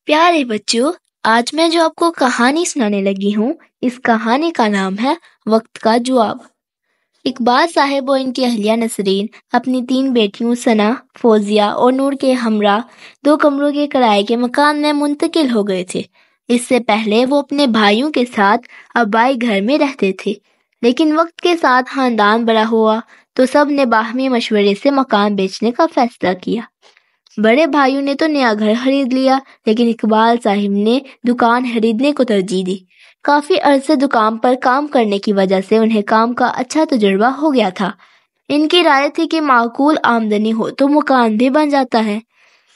प्यारे बच्चों, आज मैं जो आपको कहानी सुनाने लगी हूँ, इस कहानी का नाम है वक्त का जवाब। इकबाल साहब और इनकी अहलिया नसरीन अपनी 3 बेटियों सना, फौजिया और नूर के हमरा 2 कमरों के किराए के मकान में मुंतकिल हो गए थे। इससे पहले वो अपने भाइयों के साथ आबाई घर में रहते थे, लेकिन वक्त के साथ खानदान बड़ा हुआ तो सब ने बाहमी मशवरे से मकान बेचने का फैसला किया। बड़े भाइयों ने तो नया घर खरीद लिया, लेकिन इकबाल साहिब ने दुकान खरीदने को तरजीह दी। काफी अरसे दुकान पर काम करने की वजह से उन्हें काम का अच्छा तजुर्बा हो गया था। इनकी राय थी कि माकूल आमदनी हो तो मकान भी बन जाता है।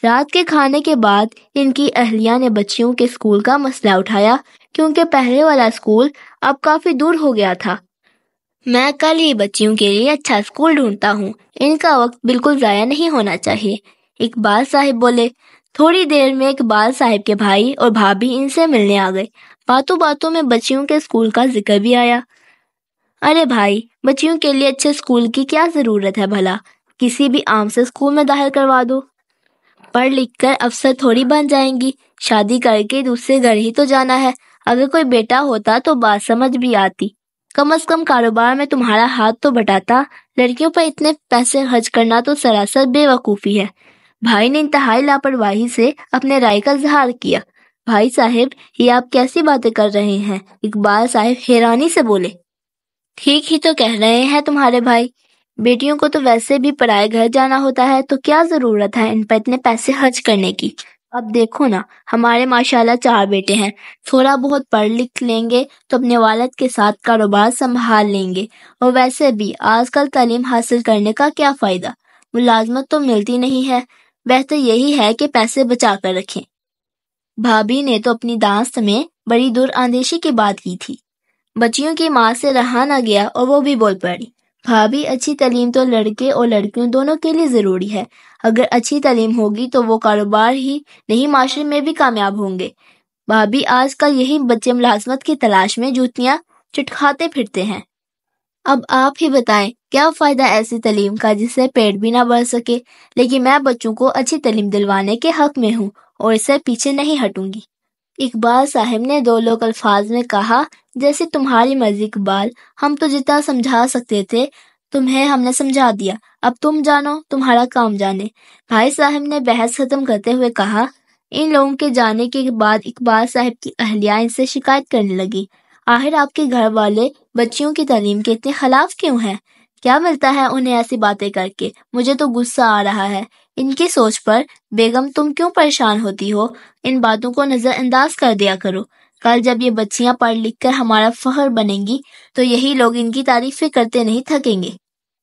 रात के खाने के बाद इनकी अहलिया ने बच्चियों के स्कूल का मसला उठाया, क्योंकि पहले वाला स्कूल अब काफी दूर हो गया था। मैं कल ही बच्चियों के लिए अच्छा स्कूल ढूंढता हूँ, इनका वक्त बिल्कुल जाया नहीं होना चाहिए, इकबाल साहिब बोले। थोड़ी देर में इकबाल साहिब के भाई और भाभी इनसे मिलने आ गए। बातों बातों में बच्चियों के स्कूल का जिक्र भी आया। अरे भाई, बच्चियों के लिए अच्छे स्कूल की क्या जरूरत है भला, किसी भी आम से स्कूल में दाखिल करवा दो। पढ़ लिख कर अफसर थोड़ी बन जाएंगी, शादी करके दूसरे घर ही तो जाना है। अगर कोई बेटा होता तो बात समझ भी आती, कम से कम कारोबार में तुम्हारा हाथ तो बटाता। लड़कियों पर इतने पैसे खर्च करना तो सरासर बेवकूफ़ी है। भाई ने इंतहाई लापरवाही से अपने राय का इजहार किया। भाई साहब, ये आप कैसी बातें कर रहे हैं, इकबाल साहब हैरानी से बोले। ठीक ही तो कह रहे हैं तुम्हारे भाई, बेटियों को तो वैसे भी पराए घर जाना होता है, तो क्या जरूरत है इन पर इतने पैसे खर्च करने की। अब देखो ना, हमारे माशाल्लाह 4 बेटे हैं, थोड़ा बहुत पढ़ लिख लेंगे तो अपने वालिद के साथ कारोबार संभाल लेंगे। और वैसे भी आजकल तालीम हासिल करने का क्या फ़ायदा, मुलाजमत तो मिलती नहीं है। बेहतर यही है कि पैसे बचा कर रखें। भाभी ने तो अपनी दास्त में बड़ी दूर अंदेशी की बात की थी। बच्चियों की माँ से रहा ना गया और वो भी बोल पड़ी। भाभी, अच्छी तालीम तो लड़के और लड़कियों दोनों के लिए ज़रूरी है। अगर अच्छी तालीम होगी तो वो कारोबार ही नहीं, माशरे में भी कामयाब होंगे। भाभी, आजकल यही बच्चे मुलाजमत की तलाश में जूतियाँ चटखाते फिरते हैं। अब आप ही बताएं, क्या फ़ायदा ऐसी तालीम का जिससे पेट भी ना भर सके। लेकिन मैं बच्चों को अच्छी तालीम दिलवाने के हक में हूँ और इससे पीछे नहीं हटूंगी। इकबाल साहब ने 2 लोग अल्फाज में कहा, जैसे तुम्हारी मर्जी इकबाल, हम तो जितना समझा सकते थे तुम्हें हमने समझा दिया, अब तुम जानो तुम्हारा काम जाने। भाई साहब ने बहस खत्म करते हुए कहा। इन लोगों के जाने के बाद इकबाल साहब की अहलिया इनसे शिकायत करने लगी। आखिर आपके घर वाले बच्चियों की तालीम के इतने खिलाफ क्यों हैं? क्या मिलता है उन्हें ऐसी बातें करके? मुझे तो गुस्सा आ रहा है इनकी सोच पर। बेगम, तुम क्यों परेशान होती हो? इन बातों को नजरअंदाज कर दिया करो। कल जब ये बच्चियां पढ़ लिख कर हमारा फख्र बनेंगी तो यही लोग इनकी तारीफें करते नहीं थकेंगे।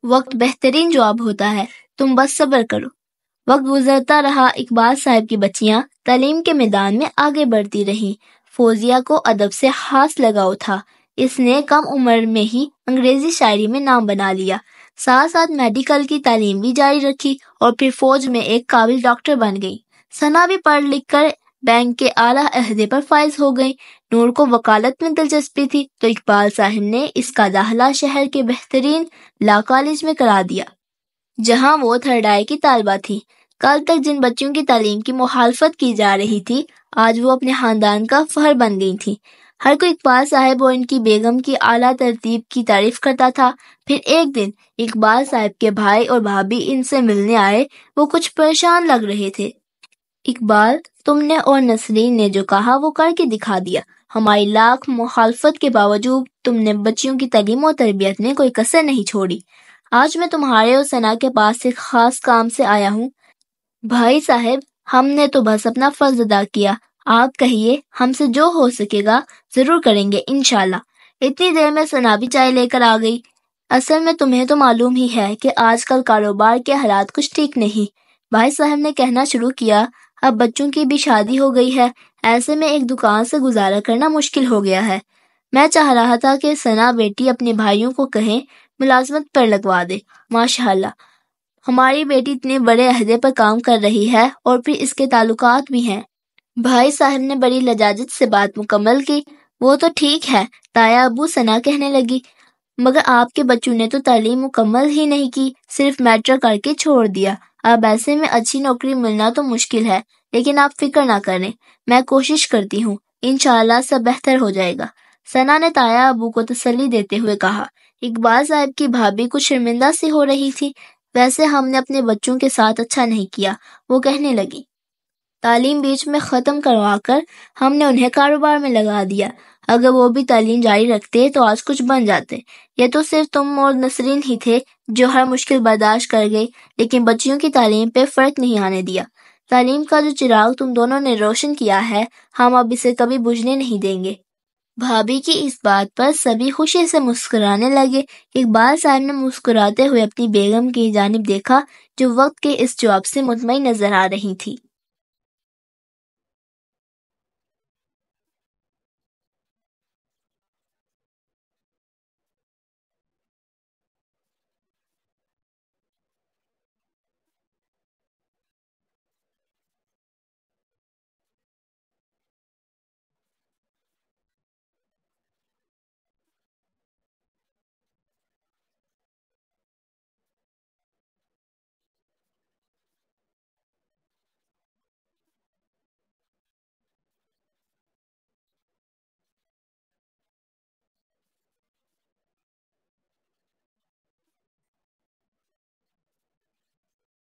वक्त बेहतरीन जवाब होता है, तुम बस सब्र करो। वक्त गुजरता रहा, इकबाल साहब की बच्चियां तालीम के मैदान में आगे बढ़ती रहीं। फौजिया को अदब से खास लगाव था। इसने कम उम्र में ही अंग्रेजी शायरी में नाम बना लिया, साथ साथ मेडिकल की तालीम भी जारी रखी और फिर फौज में एक काबिल डॉक्टर बन गई। सना भी पढ़ लिख कर बैंक के आला अहदे पर फाइज हो गई। नूर को वकालत में दिलचस्पी थी तो इकबाल साहब ने इसका दाखिला शहर के बेहतरीन लॉ कॉलेज में करा दिया, जहां वो थर्ड की तालबा थी। कल तक जिन बच्चियों की तालीम की मुखालफत की जा रही थी, आज वो अपने खानदान का फख्र बन गई थी। हर कोई इकबाल साहब और इनकी बेगम की आला तरतीब की तारीफ करता था। फिर एक दिन इकबाल साहब के भाई और भाभी इनसे मिलने आए। वो कुछ परेशान लग रहे थे। इकबाल, तुमने और नसरीन ने जो कहा वो करके दिखा दिया। हमारी लाख मुखालफत के बावजूद तुमने बच्चियों की तालीम और तरबियत में कोई कसर नहीं छोड़ी। आज मैं तुम्हारे और सना के पास एक खास काम से आया हूँ। भाई साहब, हमने तो बस अपना फर्ज अदा किया। आप कहिए, हमसे जो हो सकेगा जरूर करेंगे इंशाल्लाह। इतनी देर में सना भी चाय लेकर आ गई। असल में तुम्हें तो मालूम ही है कि आजकल कारोबार के हालात कुछ ठीक नहीं। भाई साहब ने कहना शुरू किया। अब बच्चों की भी शादी हो गई है, ऐसे में एक दुकान से गुजारा करना मुश्किल हो गया है। मैं चाह रहा था कि सना बेटी अपने भाइयों को कहें मुलाजमत पर लगवा दे। माशाल्लाह, हमारी बेटी इतने बड़े अहदे पर काम कर रही है और फिर इसके ताल्लुकात भी हैं। भाई साहब ने बड़ी लजाजत से बात मुकम्मल की। वो तो ठीक है, ताया अबू, सना कहने लगी, मगर आपके बच्चों ने तो तालीम मुकम्मल ही नहीं की, सिर्फ मैट्रिक करके छोड़ दिया। अब ऐसे में अच्छी नौकरी मिलना तो मुश्किल है। لیکن آپ فکر نہ کریں، میں کوشش کرتی ہوں، انشاءاللہ سب بہتر ہو جائے گا۔ ثنا نے تایا ابو کو تسلی دیتے ہوئے کہا۔ اقبال صاحب کی بھابھی کچھ شرمندہ سی ہو رہی تھی۔ ویسے ہم نے اپنے بچوں کے ساتھ اچھا نہیں کیا، وہ کہنے لگی۔ تعلیم بیچ میں ختم کروا کر ہم نے انہیں کاروبار میں لگا دیا۔ اگر وہ بھی تعلیم جاری رکھتے تو آج کچھ بن جاتے۔ یہ تو صرف تم اور نسرین ہی تھے جو ہر مشکل برداشت کر گئی، لیکن بچیوں کی تعلیم پہ فرق نہیں آنے دیا۔ تعلیم کا جو چراغ تم دونوں نے روشن کیا ہے، ہم اب اسے کبھی بجھنے نہیں دیں گے۔ بھابھی کی اس بات پر سبھی خوشی سے مسکرانے لگے۔ اقبال صاحب نے مسکراتے ہوئے اپنی بیگم کی جانب دیکھا جو وقت کے اس جواب سے مطمئن نظر آ رہی تھی۔